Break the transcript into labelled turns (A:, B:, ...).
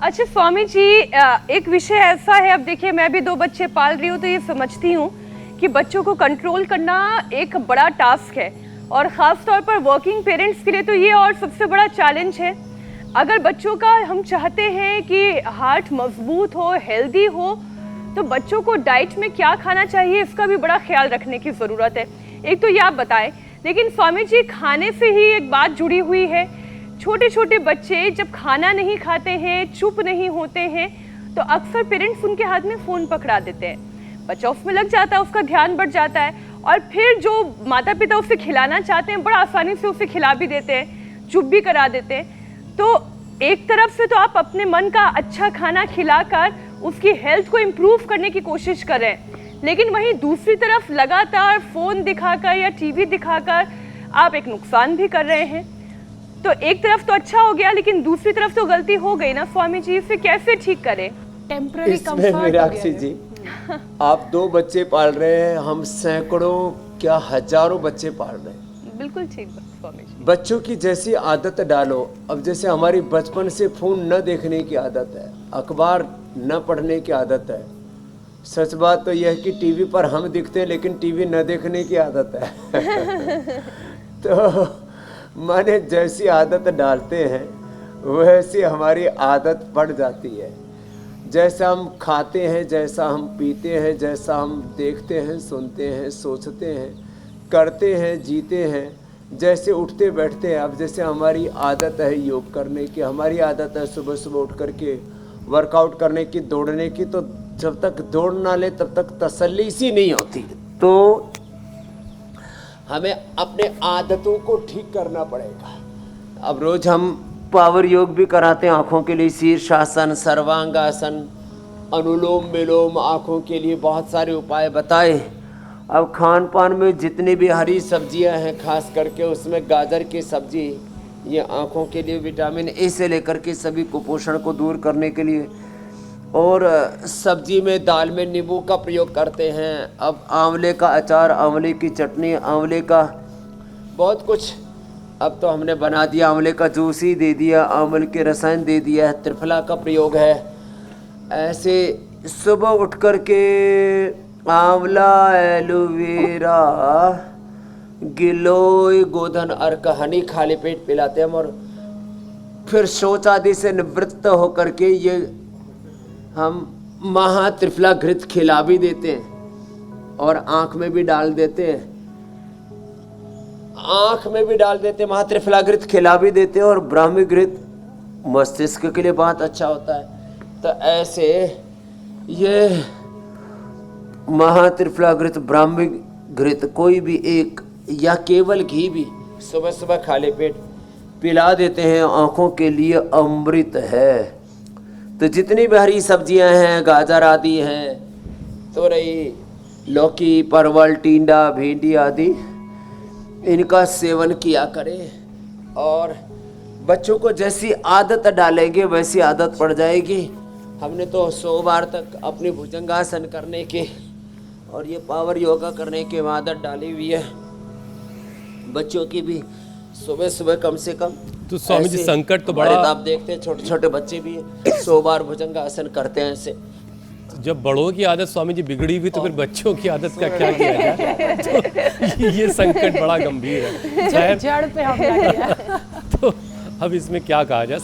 A: अच्छा स्वामी जी, एक विषय ऐसा है, अब देखिए मैं भी 2 बच्चे पाल रही हूँ तो ये समझती हूँ कि बच्चों को कंट्रोल करना एक बड़ा टास्क है और ख़ास तौर पर वर्किंग पेरेंट्स के लिए तो ये और सबसे बड़ा चैलेंज है। अगर बच्चों का हम चाहते हैं कि हार्ट मजबूत हो, हेल्दी हो, तो बच्चों को डाइट में क्या खाना चाहिए इसका भी बड़ा ख्याल रखने की ज़रूरत है। एक तो ये आप बताएं, लेकिन स्वामी जी खाने से ही एक बात जुड़ी हुई है। छोटे छोटे बच्चे जब खाना नहीं खाते हैं, चुप नहीं होते हैं, तो अक्सर पेरेंट्स उनके हाथ में फ़ोन पकड़ा देते हैं। बच्चा उसमें लग जाता है, उसका ध्यान बढ़ जाता है और फिर जो माता पिता उसे खिलाना चाहते हैं बड़ा आसानी से उसे खिला भी देते हैं, चुप भी करा देते हैं। तो एक तरफ से तो आप अपने मन का अच्छा खाना खिलाकर उसकी हेल्थ को इम्प्रूव करने की कोशिश कर रहे हैं, लेकिन वहीं दूसरी तरफ लगातार फ़ोन दिखाकर या टीवी दिखाकर आप एक नुकसान भी कर रहे हैं। तो एक तरफ तो अच्छा हो गया, लेकिन दूसरी तरफ तो गलती हो गई ना स्वामी जी, इसे कैसे ठीक करें?
B: टेम्पररी
C: इसमें मीनाक्षी जी, आप 2 बच्चे पाल रहे हैं, हम सैकड़ों क्या हजारों बच्चे पाल रहे हैं।
A: बिल्कुल ठीक बात स्वामी जी।
C: बच्चों की जैसी आदत डालो। अब जैसे हमारी बचपन से फोन न देखने की आदत है, अखबार न पढ़ने की आदत है। सच बात तो यह है कि टीवी पर हम दिखते हैं लेकिन टीवी न देखने की आदत है। तो माने जैसी आदत डालते हैं वैसी हमारी आदत पड़ जाती है। जैसा हम खाते हैं, जैसा हम पीते हैं, जैसा हम देखते हैं, सुनते हैं, सोचते हैं, करते हैं, जीते हैं, जैसे उठते बैठते हैं। अब जैसे हमारी आदत है योग करने की, हमारी आदत है सुबह सुबह उठ करके वर्कआउट करने की, दौड़ने की, तो जब तक दौड़ ना ले तब तक तसल्ली सी नहीं होती। तो हमें अपने आदतों को ठीक करना पड़ेगा। अब रोज हम पावर योग भी कराते हैं आँखों के लिए, शीर्षासन, सर्वांगासन, अनुलोम विलोम, आँखों के लिए बहुत सारे उपाय बताए। अब खान पान में जितनी भी हरी सब्जियां हैं, खास करके उसमें गाजर की सब्जी, ये आँखों के लिए विटामिन ए से लेकर के सभी कुपोषण को दूर करने के लिए। और सब्जी में, दाल में नींबू का प्रयोग करते हैं। अब आंवले का अचार, आंवले की चटनी, आंवले का बहुत कुछ अब तो हमने बना दिया। आंवले का जूस ही दे दिया, आंवले के रसायन दे दिया है, त्रिफला का प्रयोग है। ऐसे सुबह उठ कर के आंवला, एलोवेरा, गिलोय, गोधन अर्क, हनी खाली पेट पिलाते हैं हम। और फिर शौच आदि से निवृत्त होकर के ये हम महात्रिफला घृत खिला भी देते हैं और आँख में भी डाल देते हैं। आँख में भी डाल देते हैं, महात्रिफला घृत खिला भी देते हैं। और ब्राह्मी घृत मस्तिष्क के लिए बहुत अच्छा होता है। तो ऐसे ये महात्रिफला घृत, ब्राह्मी घृत, कोई भी एक या केवल घी भी सुबह सुबह खाली पेट पिला देते हैं, आँखों के लिए अमृत है। तो जितनी भी हरी सब्जियां हैं, गाजर आदि हैं, तो रही लौकी, परवल, टिंडा, भिंडी आदि, इनका सेवन किया करें। और बच्चों को जैसी आदत डालेंगे वैसी आदत पड़ जाएगी। हमने तो 100 बार तक अपनी भुजंगासन करने के और ये पावर योगा करने की आदत डाली हुई है। बच्चों की भी सुबह सुबह कम से कम।
B: तो स्वामी जी संकट तो बड़ा,
C: आप देखते हैं छोटे छोटे बच्चे भी 100 बार भुजंगासन करते हैं ऐसे।
B: जब बड़ों की आदत स्वामी जी बिगड़ी हुई तो फिर बच्चों की आदत का क्या किया जाए? तो ये संकट बड़ा गंभीर है,
D: जड़ पे हमला किया।
B: तो अब इसमें क्या कहा जाए?